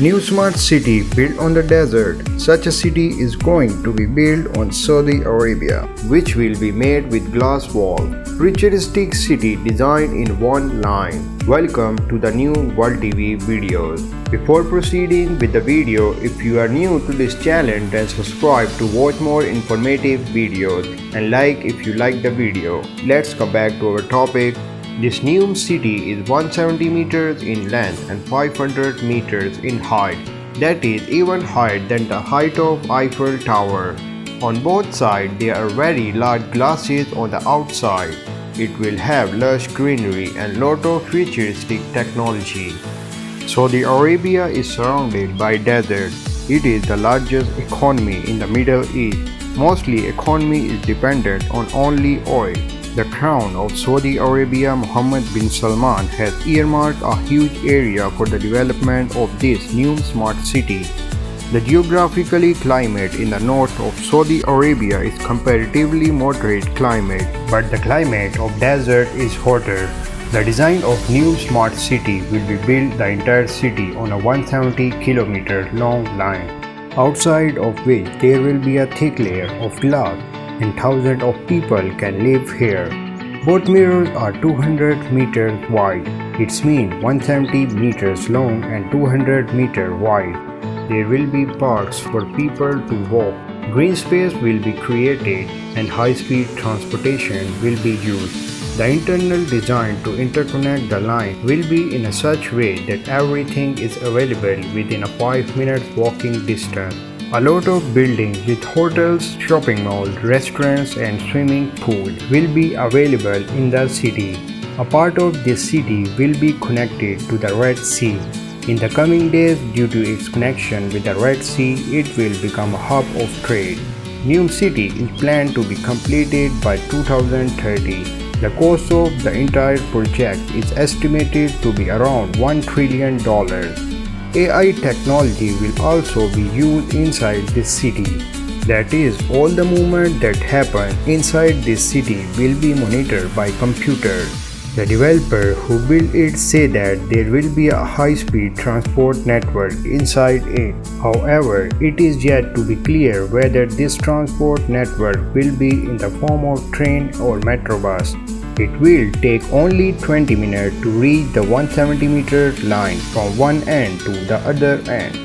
New smart city built on the desert. Such a city is going to be built on Saudi Arabia, which will be made with glass wall. Futuristic city designed in one line. Welcome to the new World TV videos. Before proceeding with the video, if you are new to this channel, then subscribe to watch more informative videos and like if you like the video. Let's come back to our topic. This Neom city is 170 meters in length and 500 meters in height. That is even higher than the height of Eiffel Tower. On both sides there are very large glasses on the outside. It will have lush greenery and lot of futuristic technology. Saudi Arabia is surrounded by desert. It is the largest economy in the Middle East. Mostly economy is dependent on only oil. The Crown of Saudi Arabia, Muhammad bin Salman, has earmarked a huge area for the development of this new smart city. The geographically climate in the north of Saudi Arabia is comparatively moderate climate, but the climate of desert is hotter. The design of new smart city will be built the entire city on a 170 km long line, outside of which there will be a thick layer of glass, and thousands of people can live here. Both mirrors are 200 meters wide. It means 170 meters long and 200 meters wide. There will be parks for people to walk. Green space will be created and high-speed transportation will be used. The internal design to interconnect the line will be in a such way that everything is available within a 5 minutes walking distance. A lot of buildings with hotels, shopping malls, restaurants and swimming pools will be available in the city. A part of this city will be connected to the Red Sea. In the coming days, due to its connection with the Red Sea, it will become a hub of trade. Neom city is planned to be completed by 2030. The cost of the entire project is estimated to be around $1 trillion. AI technology will also be used inside this city. That is, all the movement that happen inside this city will be monitored by computers. The developer who built it say that there will be a high-speed transport network inside it. However, it is yet to be clear whether this transport network will be in the form of train or metro bus. It will take only 20 minutes to reach the 170-meter line from one end to the other end.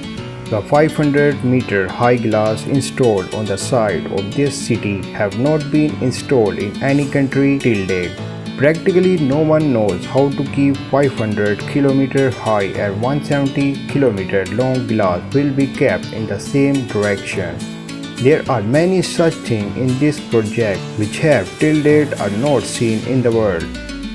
The 500-meter high glass installed on the side of this city have not been installed in any country till date. Practically no one knows how to keep 500 km high and 170 km long glass will be kept in the same direction. There are many such things in this project which have till date are not seen in the world.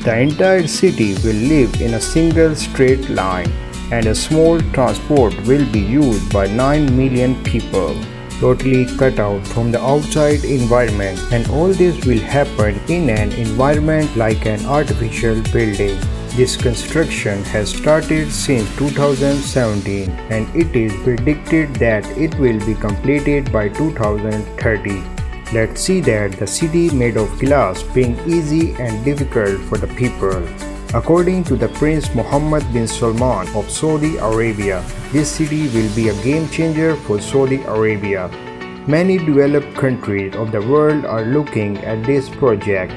The entire city will live in a single straight line and a small transport will be used by 9 million people, totally cut out from the outside environment, and all this will happen in an environment like an artificial building. This construction has started since 2017 and it is predicted that it will be completed by 2030. Let's see that the city made of glass being easy and difficult for the people. According to the Prince Muhammad bin Salman of Saudi Arabia, this city will be a game changer for Saudi Arabia. Many developed countries of the world are looking at this project.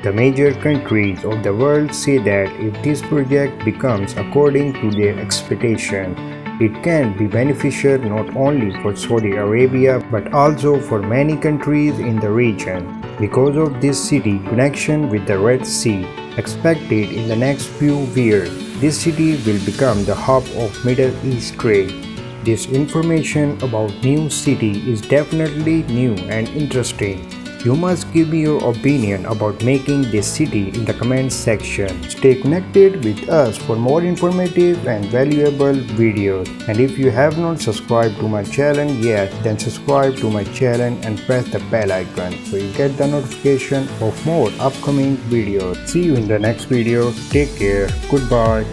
The major countries of the world say that if this project becomes according to their expectation, it can be beneficial not only for Saudi Arabia but also for many countries in the region. Because of this city connection with the Red Sea, expected in the next few years, this city will become the hub of Middle East trade. This information about Neom city is definitely new and interesting. You must give me your opinion about making this city in the comments section. Stay connected with us for more informative and valuable videos. And if you have not subscribed to my channel yet, then subscribe to my channel and press the bell icon so you get the notification of more upcoming videos. See you in the next video. Take care. Goodbye.